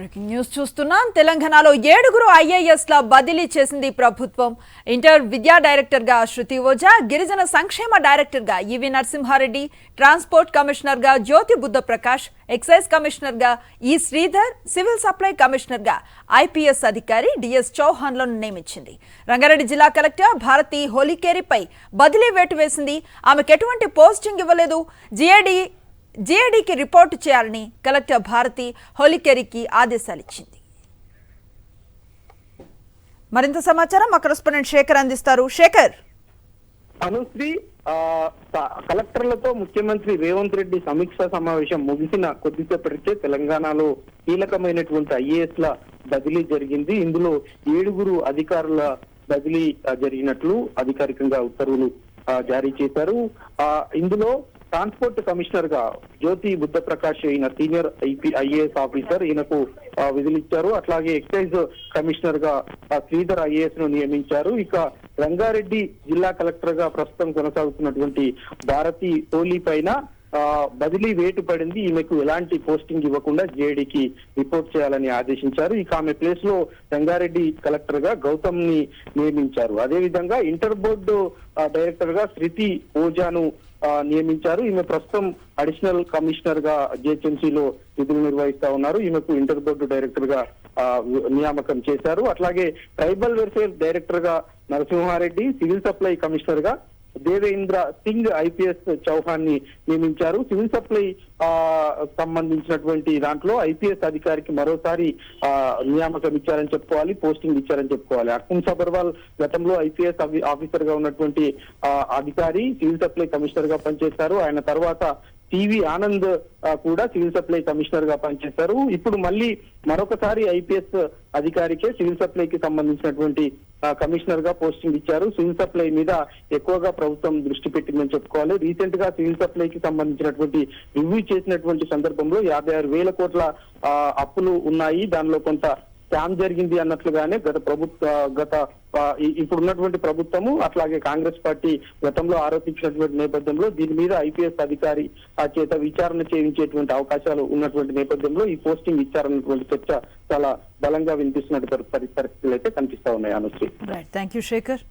Breaking news చూస్తున్నాం. తెలంగాణలో 7 ఐఏఎస్ల బదిలీ చేసింది ప్రభుత్వం. ఇంటర్ విద్యా డైరెక్టర్ గా శృతి ఓజా, గిరిజన సంక్షేమ డైరెక్టర్ గా ఈవి నరసింహారెడ్డి, ట్రాన్స్పోర్ట్ కమిషనర్ గా జ్యోతి బుద్ధ ప్రకాష్, ఎక్సైజ్ కమిషనర్ గా ఈ శ్రీధర్, సివిల్ సప్లై కమిషనర్ గా ఐపీఎస్ అధికారి డిఎస్ చౌహాన్లను నియమించింది. రంగారెడ్డి జిల్లా కలెక్టర్ భారతి హోలికేరిపై బదిలీ వేటు వేసింది. ఆమెకు ఎటువంటి పోస్టింగ్ ఇవ్వలేదు. జీఏడీకి రిపోర్టు చేయాలని కలెక్టర్ భారతి హోలికేరికి ఆదేశాలు ఇచ్చింది. మరింత సమాచారం మా కరెస్పాండెంట్ శేఖర్ అందిస్తారు. శేఖర్. అనుశ్రీ, కలెక్టర్లతో ముఖ్యమంత్రి రేవంత్ రెడ్డి సమీక్షా సమావేశం ముగిసిన కొద్దిసేపటికే తెలంగాణలో కీలకమైనటువంటి ఐఏఎస్ ల బదిలీ జరిగింది. ఇందులో 7 అధికారుల బదిలీ జరిగినట్లు అధికారికంగా ఉత్తర్వులు జారీ చేశారు. ఇందులో ట్రాన్స్పోర్ట్ కమిషనర్ గా జ్యోతి బుద్ధ ప్రకాష్ ఈయన సీనియర్ ఐఏఎస్ ఆఫీసర్, ఈయనకు విధులు ఇచ్చారు. అట్లాగే ఎక్సైజ్ కమిషనర్ గా శ్రీధర్ ఐఏఎస్ ను నియమించారు. ఇక రంగారెడ్డి జిల్లా కలెక్టర్ గా ప్రస్తుతం కొనసాగుతున్నటువంటి భారతి హోలీ పైన బదిలీ వేటు పడింది. ఈమెకు ఎలాంటి పోస్టింగ్ ఇవ్వకుండా జేడీకి రిపోర్ట్ చేయాలని ఆదేశించారు. ఇక ఆమె ప్లేస్ లో రంగారెడ్డి కలెక్టర్ గా గౌతమ్ ని నియమించారు. అదేవిధంగా ఇంటర్ బోర్డు డైరెక్టర్ గా శృతి ఓజాను నియమించారు. ఈమె ప్రస్తుతం అడిషనల్ కమిషనర్ గా జిహెచ్ఎంసీలో విధులు నిర్వహిస్తా ఉన్నారు. ఈమెకు ఇంటర్ బోర్డు డైరెక్టర్ గా నియామకం చేశారు. అట్లాగే ట్రైబల్ వెల్ఫేర్ డైరెక్టర్ గా నరసింహారెడ్డి, సివిల్ సప్లై కమిషనర్ గా దేవేంద్ర సింగ్ ఐపీఎస్ చౌహాన్ ని నియమించారు. సివిల్ సప్లై సంబంధించినటువంటి దాంట్లో ఐపీఎస్ అధికారికి మరోసారి నియామకం ఇచ్చారని చెప్పుకోవాలి, పోస్టింగ్ ఇచ్చారని చెప్పుకోవాలి. అకుమ్ సబర్వాల్ గతంలో ఐపీఎస్ ఆఫీసర్ గా ఉన్నటువంటి అధికారి సివిల్ సప్లై కమిషనర్ గా పనిచేశారు. ఆయన తర్వాత టీవీ ఆనంద్ కూడా సివిల్ సప్లై కమిషనర్ గా పనిచేశారు. ఇప్పుడు మళ్ళీ మరొకసారి ఐపీఎస్ అధికారికే సివిల్ సప్లైకి సంబంధించినటువంటి కమిషనర్ గా పోస్టింగ్ ఇచ్చారు. సివిల్ సప్లై మీద ఎక్కువగా ప్రభుత్వం దృష్టి పెట్టిందని చెప్పుకోవాలి. రీసెంట్ గా సివిల్ సప్లైకి సంబంధించినటువంటి రివ్యూ చేసినటువంటి సందర్భంలో 56,000 కోట్ల అప్పులు ఉన్నాయి, దానిలో కొంత స్కామ్ జరిగింది అన్నట్లుగానే ఇప్పుడున్నటువంటి ప్రభుత్వము అట్లాగే కాంగ్రెస్ పార్టీ గతంలో ఆరోపించినటువంటి నేపథ్యంలో దీని మీద ఐపీఎస్ అధికారి చేత విచారణ చేయించేటువంటి అవకాశాలు ఉన్నటువంటి నేపథ్యంలో ఈ పోస్టింగ్ ఇచ్చారన్నటువంటి చర్చ చాలా బలంగా వినిపిస్తున్నటువంటి పరిస్థితులు అయితే కనిపిస్తా ఉన్నాయి. అనుశ్రీ. Thank you Shekhar.